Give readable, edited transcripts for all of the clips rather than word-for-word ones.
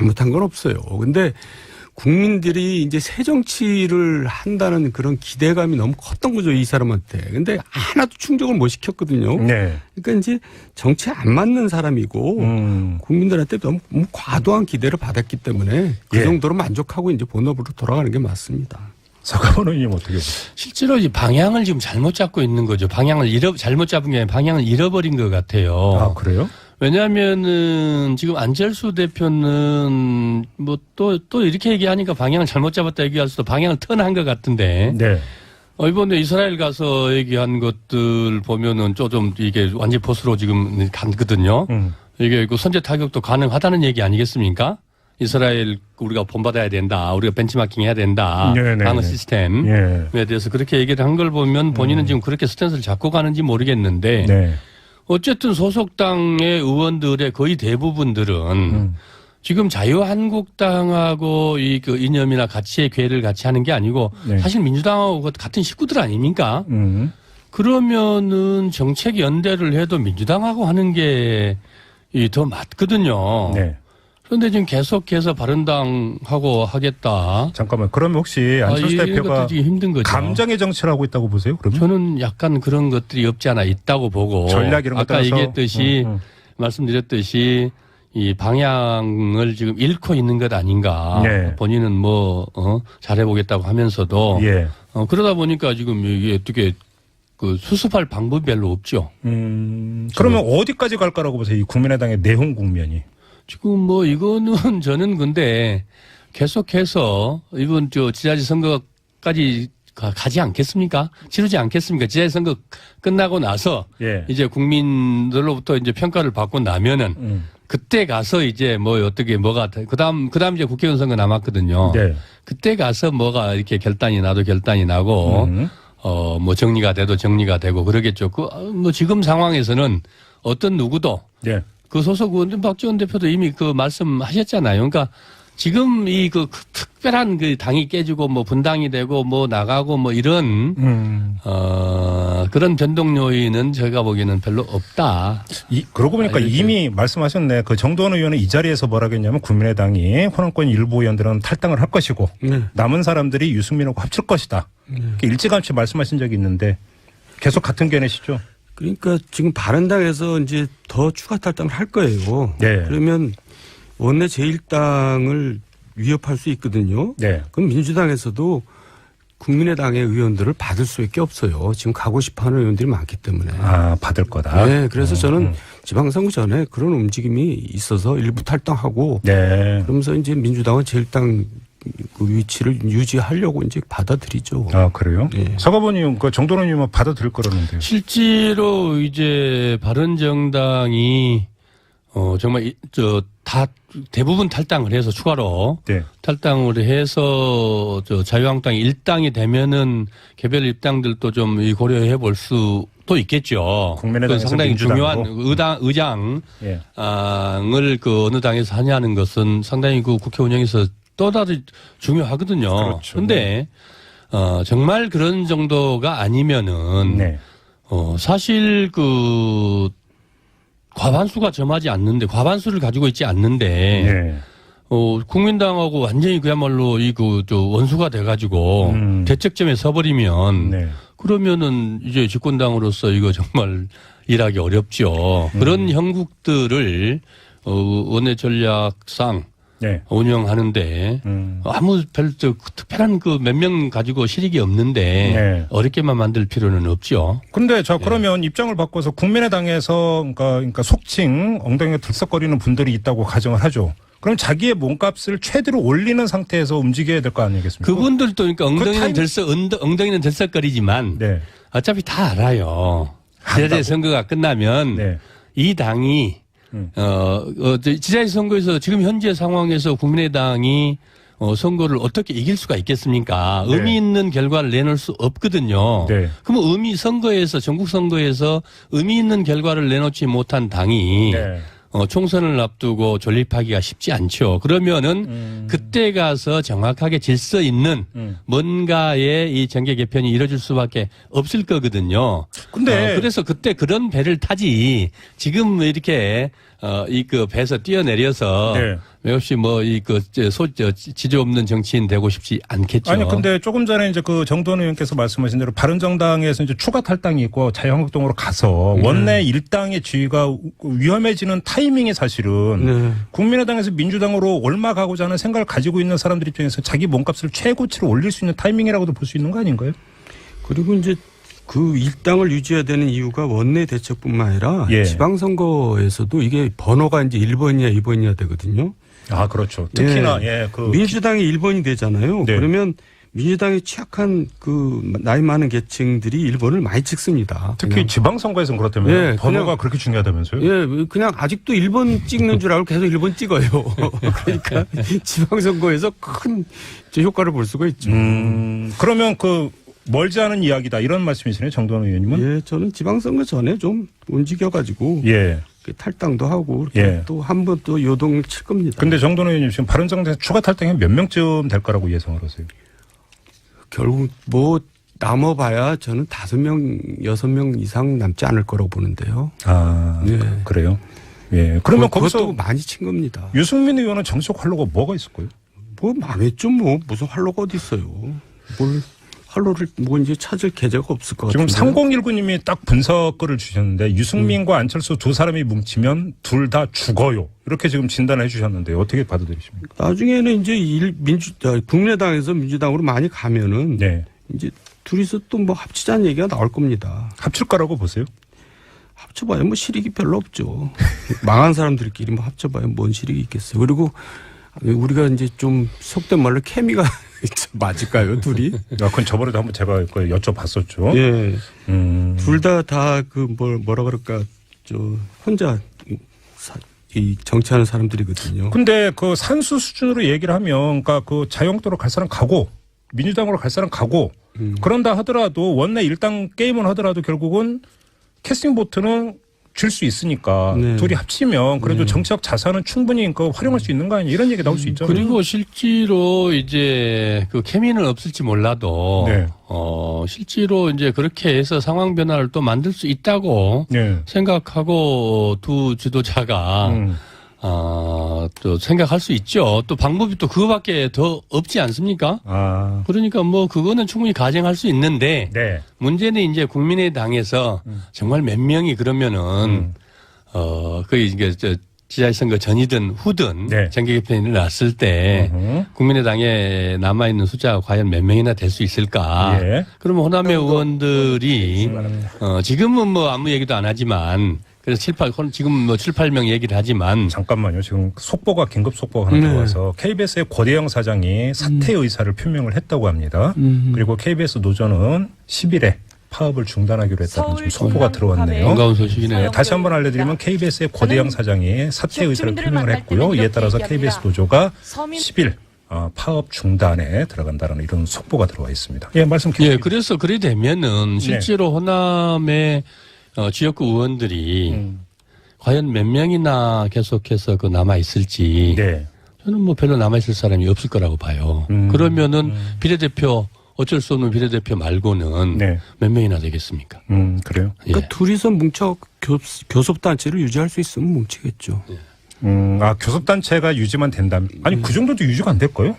잘못한 건 없어요. 근데 국민들이 이제 새 정치를 한다는 그런 기대감이 너무 컸던 거죠, 이 사람한테. 근데 하나도 충족을 못 시켰거든요. 네. 그러니까 이제 정치에 안 맞는 사람이고 국민들한테 너무 과도한 기대를 받았기 때문에 그 예. 정도로 만족하고 이제 본업으로 돌아가는 게 맞습니다. 서가번 의원님 어떻게 보세요? 실제로 이 방향을 지금 잘못 잡고 있는 거죠. 방향을 잘못 잡은 게 아니라 방향을 잃어버린 것 같아요. 아, 그래요? 왜냐하면은 지금 안철수 대표는 뭐 또 이렇게 얘기하니까 방향을 잘못 잡았다 얘기할 수도 방향을 턴한 것 같은데. 네. 이번에 이스라엘 가서 얘기한 것들 보면은 좀 이게 완전 보수로 지금 갔거든요. 이게 그 선제 타격도 가능하다는 얘기 아니겠습니까? 이스라엘 우리가 본받아야 된다. 우리가 벤치마킹 해야 된다. 네네네. 방어 시스템에 대해서 그렇게 얘기를 한 걸 보면 본인은 지금 그렇게 스탠스를 잡고 가는지 모르겠는데 네. 어쨌든 소속당의 의원들의 거의 대부분들은 지금 자유한국당하고 그 이념이나 가치의 괴를 같이 하는 게 아니고 네. 사실 민주당하고 같은 식구들 아닙니까? 그러면은 정책 연대를 해도 민주당하고 하는 게 더 맞거든요. 네. 그런데 지금 계속해서 바른당하고 하겠다. 잠깐만. 그러면 혹시 안철수 이런 대표가 것들이 힘든 거죠. 감정의 정치를 하고 있다고 보세요? 그러면? 저는 약간 그런 것들이 없지 않아 있다고 보고 전략 이런 것 아까 따라서? 얘기했듯이 말씀드렸듯이 이 방향을 지금 잃고 있는 것 아닌가. 네. 본인은 잘해보겠다고 하면서도 예. 그러다 보니까 지금 이게 어떻게 그 수습할 방법이 별로 없죠. 그러면 어디까지 갈까라고 보세요? 이 국민의당의 내홍 국면이. 지금 이거는 저는 근데 계속해서 이번 지자체 선거까지 가지 않겠습니까? 치르지 않겠습니까? 지자체 선거 끝나고 나서 예. 이제 국민들로부터 이제 평가를 받고 나면은 그때 가서 이제 그다음 이제 국회의원 선거 남았거든요. 네. 그때 가서 뭐가 이렇게 결단이 나고 정리가 돼도 정리가 되고 그러겠죠. 지금 상황에서는 어떤 누구도 예. 그 소속 의원 박지원 대표도 이미 그 말씀하셨잖아요. 그러니까 지금 특별한 그 당이 깨지고 분당이 되고 나가고 이런 그런 변동 요인은 제가 보기에는 별로 없다. 그러고 보니까 이미 말씀하셨네. 그 정도원 의원은 이 자리에서 뭐라고 했냐면 국민의당이 호남권 일부 의원들은 탈당을 할 것이고 남은 사람들이 유승민하고 합칠 것이다. 일찌감치 말씀하신 적이 있는데 계속 같은 견해시죠? 그러니까 지금 바른당에서 이제 더 추가 탈당을 할 거예요. 네. 그러면 원내 제1당을 위협할 수 있거든요. 네. 그럼 민주당에서도 국민의당의 의원들을 받을 수밖에 없어요. 지금 가고 싶어하는 의원들이 많기 때문에. 아, 받을 거다. 네, 그래서 저는 지방선거 전에 그런 움직임이 있어서 일부 탈당하고, 네. 그러면서 이제 민주당은 제1당 그 위치를 유지하려고 이제 받아들이죠. 아, 그래요? 네. 서가번 의원, 정도원 의원은 받아들일 거라는데요. 실제로 이제 바른정당이 정말 대부분 탈당을 해서 추가로 네. 탈당을 해서 자유한국당이 일당이 되면은 개별 입당들도 좀 고려해 볼 수도 있겠죠. 국민의당에서 상당히 중요한 의장을 예. 어느 당에서 하냐는 것은 상당히 그 국회 운영에서 또다시 중요하거든요. 그렇죠. 그런데 정말 그런 정도가 아니면은 네. 사실 과반수가 점하지 않는데 과반수를 가지고 있지 않는데 네. 국민당하고 완전히 그야말로 원수가 돼가지고 대척점에 서버리면 네. 그러면은 이제 집권당으로서 이거 정말 일하기 어렵죠. 그런 형국들을 원내 전략상 네. 운영하는데 아무 특별한 몇 명 가지고 실익이 없는데 네. 어렵게만 만들 필요는 없죠. 근데 그러면 입장을 바꿔서 국민의당에서 그러니까 속칭 엉덩이가 들썩거리는 분들이 있다고 가정을 하죠. 그럼 자기의 몸값을 최대로 올리는 상태에서 움직여야 될 거 아니겠습니까? 그분들도 그러니까 엉덩이는 들썩거리지만 네. 어차피 다 알아요. 지자체 선거가 끝나면 네. 이 당이 지자체 선거에서 지금 현재 상황에서 국민의당이 선거를 어떻게 이길 수가 있겠습니까? 네. 의미 있는 결과를 내놓을 수 없거든요. 네. 그러면 전국 선거에서 의미 있는 결과를 내놓지 못한 당이 네. 총선을 앞두고 존립하기가 쉽지 않죠. 그러면은 그때 가서 정확하게 질서 있는 뭔가의 이 정계 개편이 이루어질 수밖에 없을 거거든요. 근데 그래서 그때 그런 배를 타지 지금 이렇게 배에서 뛰어내려서 네. 맥없이 지조 없는 정치인 되고 싶지 않겠죠. 아니 근데 조금 전에 이제 그 정도원 의원께서 말씀하신 대로 바른정당에서 이제 추가 탈당이 있고 자유한국당으로 가서 원내 일당의 지위가 위험해지는 타이밍이 사실은 국민의당에서 민주당으로 올라가고자 하는 생각을 가지고 있는 사람들 입장에서 자기 몸값을 최고치로 올릴 수 있는 타이밍이라고도 볼 수 있는 거 아닌가요? 그리고 이제 그 일당을 유지해야 되는 이유가 원내 대책뿐만 아니라 지방선거에서도 이게 번호가 이제 1번이냐 2번이냐 되거든요. 아, 그렇죠. 특히나 민주당이 1번이 되잖아요. 네. 그러면 민주당에 취약한 그 나이 많은 계층들이 1번을 많이 찍습니다. 특히 그냥. 지방선거에서는 그렇다면 번호가 그렇게 중요하다면서요? 예, 그냥 아직도 1번 찍는 줄 알고 계속 1번 찍어요. 그러니까 지방선거에서 큰 효과를 볼 수가 있죠. 그러면 멀지 않은 이야기다 이런 말씀이시네요, 정도원 의원님은? 예, 저는 지방선거 전에 좀 움직여가지고 탈당도 하고 또 한 번 또 요동을 칠 겁니다. 근데 정도원 의원님 지금 바른정당에서 추가 탈당이 몇 명쯤 될 거라고 예상을 하세요? 결국 남아봐야 저는 5명, 6명 이상 남지 않을 거라고 보는데요. 아, 그래요? 예. 그러면 거기서 많이 친 겁니다. 유승민 의원은 정치적 활로가 뭐가 있을까요? 망했죠, 무슨 활로가 어디 있어요. 활로를 이제 찾을 계제가 없을 것 같아요. 지금 3019님이 딱 분석글을 주셨는데 유승민과 안철수 두 사람이 뭉치면 둘 다 죽어요. 이렇게 지금 진단을 해 주셨는데 어떻게 받아들이십니까? 나중에는 이제 국민의당에서 민주당으로 많이 가면은 이제 둘이서 또 합치자는 얘기가 나올 겁니다. 합칠 거라고 보세요? 합쳐봐야 실익이 별로 없죠. 망한 사람들끼리 합쳐봐야 뭔 실익이 있겠어요. 그리고 우리가 이제 좀 속된 말로 케미가 맞을까요, 둘이? 그건 저번에도 한번 제가 여쭤봤었죠. 예. 둘 다 뭐라 그럴까, 혼자 이 정치하는 사람들이거든요. 근데 산수 수준으로 얘기를 하면, 그러니까 자유한국당으로 갈 사람 가고, 민주당으로 갈 사람 가고, 그런다 하더라도 원내 일당 게임을 하더라도 결국은 캐스팅 보트는 줄 수 있으니까 둘이 합치면 그래도 정치적 자산은 충분히 활용할 수 있는 거 아니냐 이런 얘기 나올 수 있잖아요. 그리고 실제로 이제 케미는 없을지 몰라도 실제로 이제 그렇게 해서 상황 변화를 또 만들 수 있다고 생각하고 두 지도자가 또 생각할 수 있죠. 또 방법이 또 그거밖에 더 없지 않습니까? 그러니까 그거는 충분히 가정할 수 있는데 문제는 이제 국민의당에서 정말 몇 명이 그러면은 이게 지자체선거 전이든 후든 정계 개편이 일어났을 때 국민의당에 남아있는 숫자가 과연 몇 명이나 될 수 있을까? 그러면 호남의 의원들이 지금은 아무 얘기도 안 하지만 그래서 지금 7, 8명 얘기를 하지만. 잠깐만요. 지금 긴급 속보가 하나 들어와서 KBS의 고대영 사장이 사퇴 의사를 표명을 했다고 합니다. 그리고 KBS 노조는 10일에 파업을 중단하기로 했다는 지금 속보가 들어왔네요. 반가운 소식이네요. 다시 한번 알려드리면 KBS의 고대영 사장이 사퇴 의사를 표명을 했고요. 이에 따라서 KBS 노조가 10일 파업 중단에 들어간다는 이런 속보가 들어와 있습니다. 말씀 계속. 그래서 그래 되면은 실제로 호남의 지역구 의원들이 과연 몇 명이나 계속해서 남아 있을지 저는 별로 남아 있을 사람이 없을 거라고 봐요. 그러면은 비례대표 어쩔 수 없는 비례대표 말고는 몇 명이나 되겠습니까? 그래요? 그러니까 둘이서 뭉쳐 교섭단체를 유지할 수 있으면 뭉치겠죠. 교섭단체가 유지만 된다면 아니 그 정도도 유지가 안 될까요?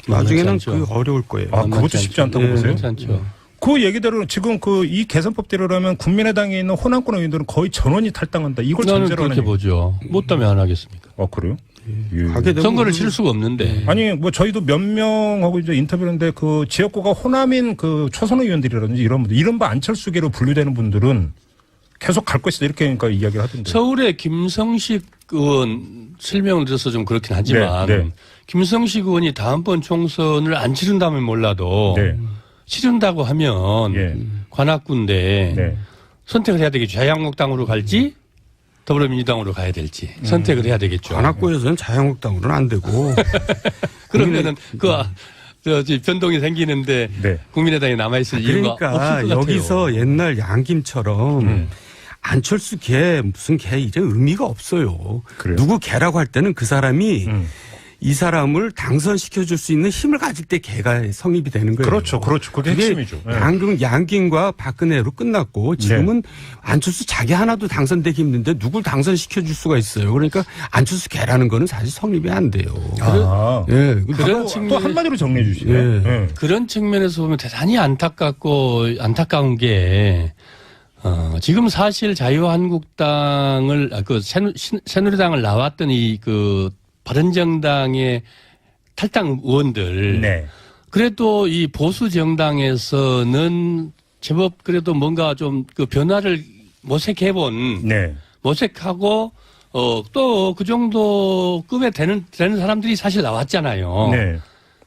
나중에는 어려울 거예요. 그것도 쉽지 않다고 보세요? 않죠. 그 얘기대로 지금 이 개선법대로라면 국민의당에 있는 호남권 의원들은 거의 전원이 탈당한다. 이걸 전제로 하는. 그렇게 보죠. 못 따면 안 하겠습니까? 그래요? 선거를 치를 수가 없는데. 아니 저희도 몇 명하고 이제 인터뷰했는데 지역구가 호남인 초선 의원들이라든지 이런 분들, 이른바 안철수계로 분류되는 분들은 계속 갈 것이다 이렇게 이야기를 하던데. 서울의 김성식 의원 실명을 들어서 좀 그렇긴 하지만 김성식 의원이 다음번 총선을 안 치른다면 몰라도 치른다고 하면 관악구인데 선택을 해야 되겠죠. 자유한국당으로 갈지 더불어민주당으로 가야 될지 선택을 해야 되겠죠. 관악구에서는 자유한국당으로는 안 되고 그러면은 변동이 생기는데 국민의당에 남아있을 이유가 없을 것 같아요. 여기서 옛날 양김처럼 안철수 개 무슨 개 이제 의미가 없어요. 누구 개라고 할 때는 그 사람이 이 사람을 당선시켜줄 수 있는 힘을 가질 때 걔가 성립이 되는 거예요. 그렇죠. 그게 핵심이죠. 네. 양김과 박근혜로 끝났고 지금은 안철수 자기 하나도 당선되기 힘든데 누굴 당선시켜줄 수가 있어요. 그러니까 안철수 걔라는 거는 사실 성립이 안 돼요. 예. 그런 또 한마디로 정리해 주시네요. 예. 그런 측면에서 보면 대단히 안타까운 게 지금 사실 자유한국당을 새누리당을 나왔던 바른정당의 탈당 의원들. 네. 그래도 이 보수 정당에서는 제법 그래도 뭔가 좀 그 변화를 모색해본. 네. 모색하고 또 그 정도 급에 되는 사람들이 사실 나왔잖아요. 네.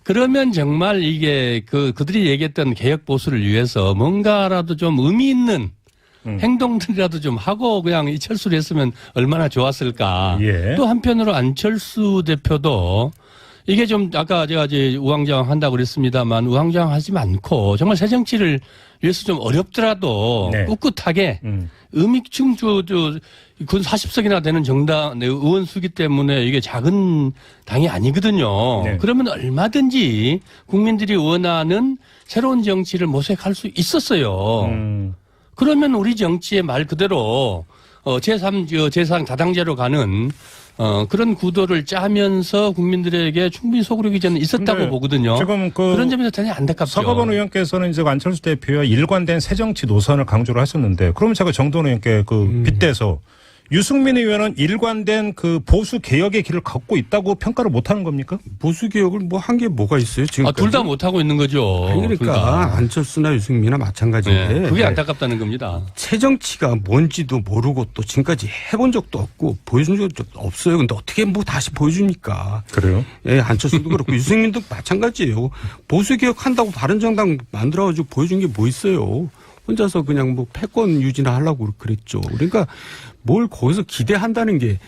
그러면 정말 이게 그들이 얘기했던 개혁 보수를 위해서 뭔가라도 좀 의미 있는 행동들이라도 좀 하고 그냥 이철수를 했으면 얼마나 좋았을까. 예. 또 한편으로 안철수 대표도 이게 좀 아까 제가 이제 우왕좌왕 한다고 그랬습니다만 우왕좌왕 하지 않고 정말 새 정치를 위해서 좀 어렵더라도 네. 꿋꿋하게 의미 지금 군 40석이나 되는 정당 의원 수기 때문에 이게 작은 당이 아니거든요. 네. 그러면 얼마든지 국민들이 원하는 새로운 정치를 모색할 수 있었어요. 그러면 우리 정치의 말 그대로 제3 다당제로 가는 그런 구도를 짜면서 국민들에게 충분히 소구력이 저는 있었다고 보거든요. 지금 그런 점에서 대단히 안타깝죠. 서가번 의원께서는 이제 안철수 대표와 일관된 새정치 노선을 강조를 하셨는데, 그러면 제가 정도원 의원께 빗대서 유승민 의원은 일관된 보수 개혁의 길을 갖고 있다고 평가를 못하는 겁니까? 보수 개혁을 한 게 뭐가 있어요 지금? 둘 다 못하고 있는 거죠. 그러니까 안철수나 유승민이나 마찬가지인데 네, 그게 안타깝다는 겁니다. 새정치가 뭔지도 모르고 또 지금까지 해본 적도 없고 보여준 적도 없어요. 근데 어떻게 다시 보여줍니까? 그래요? 예, 안철수도 그렇고 유승민도 마찬가지예요. 보수 개혁한다고 바른정당 만들어가지고 보여준 게 뭐 있어요? 혼자서 그냥 패권 유지나 하려고 그랬죠. 그러니까 뭘 거기서 기대한다는 게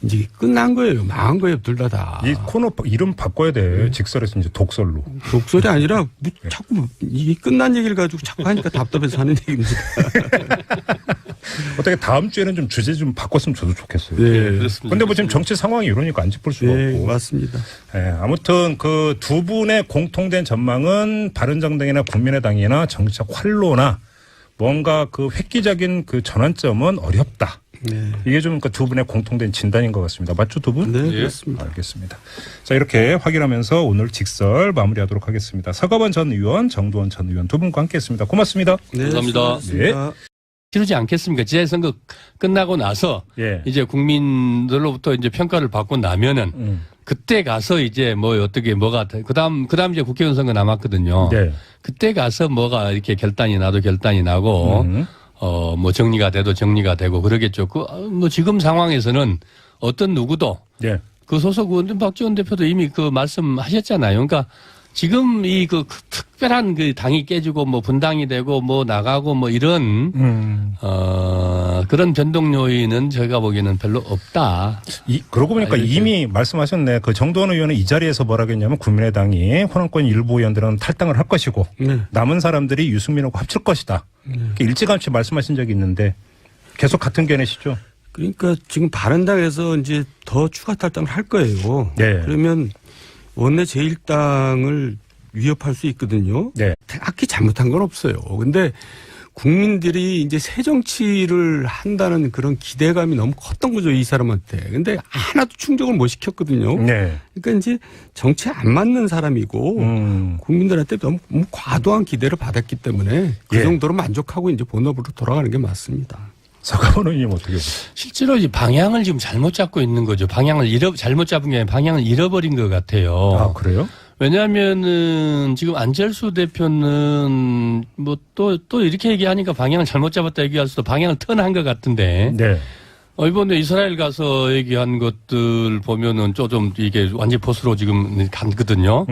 이제 끝난 거예요. 망한 거예요. 둘 다. 이 코너 이름 바꿔야 돼. 직설에서 이제 독설로. 독설이 아니라 자꾸 이 끝난 얘기를 가지고 자꾸 하니까 답답해서 하는 얘기입니다. 어떻게 다음 주에는 좀 주제 좀 바꿨으면 저도 좋겠어요. 네. 그렇습니다. 근데 지금 정치 상황이 이러니까 안 짚을 수가 네, 없고. 맞습니다. 네, 아무튼 두 분의 공통된 전망은 바른정당이나 국민의당이나 정치적 활로나 뭔가 획기적인 전환점은 어렵다. 네. 이게 좀 두 분의 공통된 진단인 것 같습니다. 맞죠, 두 분? 네, 예. 그렇습니다. 알겠습니다. 자, 이렇게 확인하면서 오늘 직설 마무리하도록 하겠습니다. 서가번 전 의원, 정두원 전 의원 두 분과 함께했습니다. 고맙습니다. 네, 감사합니다. 수고하셨습니다. 치르지 않겠습니까? 지자체선거 끝나고 나서 예. 이제 국민들로부터 이제 평가를 받고 나면은 그때 가서 이제 그다음 이제 국회의원 선거 남았거든요. 네. 그때 가서 뭐가 이렇게 결단이 나고 정리가 되고 그러겠죠. 지금 상황에서는 어떤 누구도 예. 소속 의원 박지원 대표도 이미 말씀하셨잖아요. 그러니까 지금 특별한 당이 깨지고 분당이 되고 나가고 이런 그런 변동 요인은 저희가 보기에는 별로 없다. 그러고 보니까 이미 말씀하셨네. 정두원 의원은 이 자리에서 뭐라고 했냐면 국민의당이 호남권 일부 의원들은 탈당을 할 것이고 남은 사람들이 유승민하고 합칠 것이다. 일찌감치 말씀하신 적이 있는데 계속 같은 견해시죠? 그러니까 지금 바른당에서 이제 더 추가 탈당을 할 거예요. 네. 그러면 원내 제1당을 위협할 수 있거든요. 네. 딱히 잘못한 건 없어요. 근데 국민들이 이제 새 정치를 한다는 그런 기대감이 너무 컸던 거죠, 이 사람한테. 근데 하나도 충족을 못 시켰거든요. 네. 그러니까 이제 정치에 안 맞는 사람이고 국민들한테 너무 과도한 기대를 받았기 때문에 그 예. 정도로 만족하고 이제 본업으로 돌아가는 게 맞습니다. 서가번 의원님 어떻게 보세요? 실제로 이 방향을 지금 잘못 잡고 있는 거죠. 잘못 잡은 게 아니라 방향을 잃어버린 것 같아요. 아, 그래요? 왜냐하면은 지금 안철수 대표는 또 이렇게 얘기하니까 방향을 잘못 잡았다 얘기할 수도 방향을 턴한 것 같은데. 네. 이번에 이스라엘 가서 얘기한 것들 보면은 좀 이게 완전 보수로 지금 갔거든요.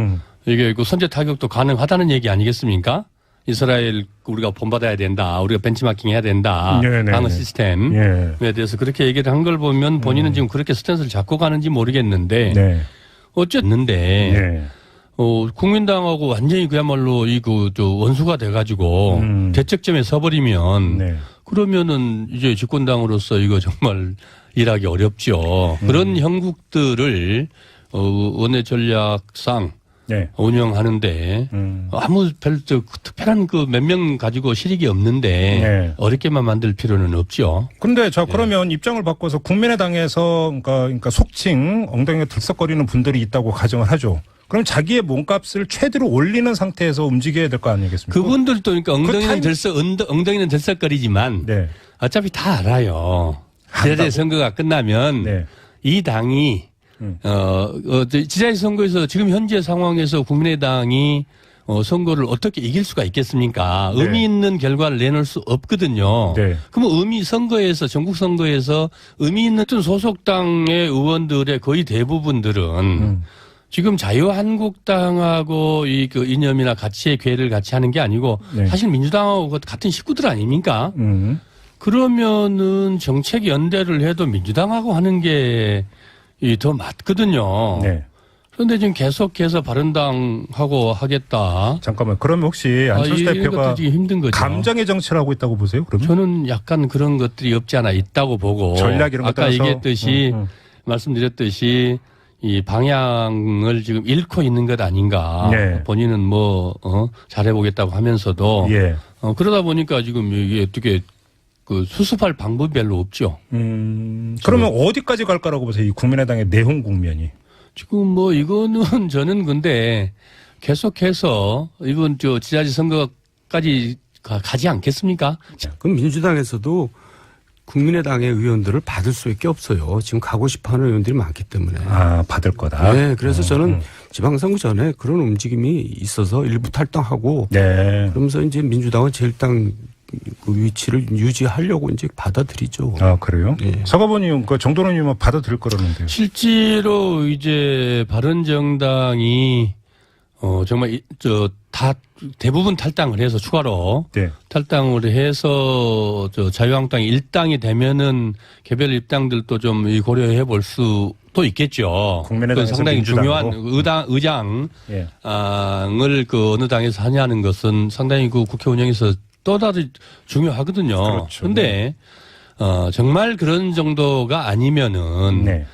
이게 선제 타격도 가능하다는 얘기 아니겠습니까? 이스라엘 우리가 본받아야 된다. 우리가 벤치마킹 해야 된다. 방어 시스템에 대해서 그렇게 얘기를 한 걸 보면 본인은 지금 그렇게 스탠스를 잡고 가는지 모르겠는데 네. 어쨌는데 국민당하고 완전히 그야말로 원수가 돼가지고 대척점에 서버리면 그러면은 이제 집권당으로서 이거 정말 일하기 어렵죠. 그런 형국들을 원내 전략상 네. 운영하는데 아무 별 특별한 그 몇 명 가지고 실익이 없는데 네. 어렵게만 만들 필요는 없죠. 근데 자 그러면 입장을 바꿔서 국민의당에서 그러니까 속칭 엉덩이가 들썩거리는 분들이 있다고 가정을 하죠. 그럼 자기의 몸값을 최대로 올리는 상태에서 움직여야 될 거 아니겠습니까? 그분들도 그러니까 엉덩이는 들썩거리지만 네. 어차피 다 알아요. 지자체 선거가 끝나면 네. 이 당이 지자체 선거에서 지금 현재 상황에서 국민의당이 선거를 어떻게 이길 수가 있겠습니까? 네. 의미 있는 결과를 내놓을 수 없거든요. 네. 그러면 전국 선거에서 의미 있는 소속당의 의원들의 거의 대부분들은 지금 자유한국당하고 그 이념이나 가치의 괴를 같이 하는 게 아니고 네. 사실 민주당하고 같은 식구들 아닙니까? 그러면은 정책 연대를 해도 민주당하고 하는 게 더 맞거든요. 네. 그런데 지금 계속해서 바른당하고 하겠다. 잠깐만. 그러면 혹시 안철수 이런 대표가 것들이 힘든 거죠. 감정의 정치를 하고 있다고 보세요? 그러면? 저는 약간 그런 것들이 없지 않아 있다고 보고 전략 이런 것 아까 따라서? 얘기했듯이 말씀드렸듯이 이 방향을 지금 잃고 있는 것 아닌가. 네. 본인은 잘해보겠다고 하면서도 예. 그러다 보니까 지금 이게 어떻게 그 수습할 방법이 별로 없죠. 그러면 어디까지 갈까라고 보세요? 이 국민의당의 내홍 국면이. 지금 이거는 저는 근데 계속해서 이번 지자체 선거까지 가지 않겠습니까? 그럼 민주당에서도 국민의당의 의원들을 받을 수밖에 없어요. 지금 가고 싶어하는 의원들이 많기 때문에. 아, 받을 거다. 네, 그래서 저는 지방선거 전에 그런 움직임이 있어서 일부 탈당하고, 네. 그러면서 이제 민주당은 제1당 그 위치를 유지하려고 이제 받아들이죠. 아, 그래요? 네. 서가모님, 정도원 의원은 받아들일 거라는데요. 실제로 이제 바른정당이 정말 다 대부분 탈당을 해서 추가로 네. 탈당을 해서 자유한국당이 일당이 되면은 개별 입당들도 좀 고려해 볼 수도 있겠죠. 국민의당에서 상당히 민주당으로? 중요한 의장을 예. 어느 당에서 하냐는 것은 상당히 그 국회 운영에서 또다시 중요하거든요. 그렇죠. 그런데 정말 그런 정도가 아니면은 네.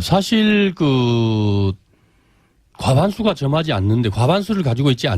사실 과반수가 점하지 않는데 과반수를 가지고 있지 않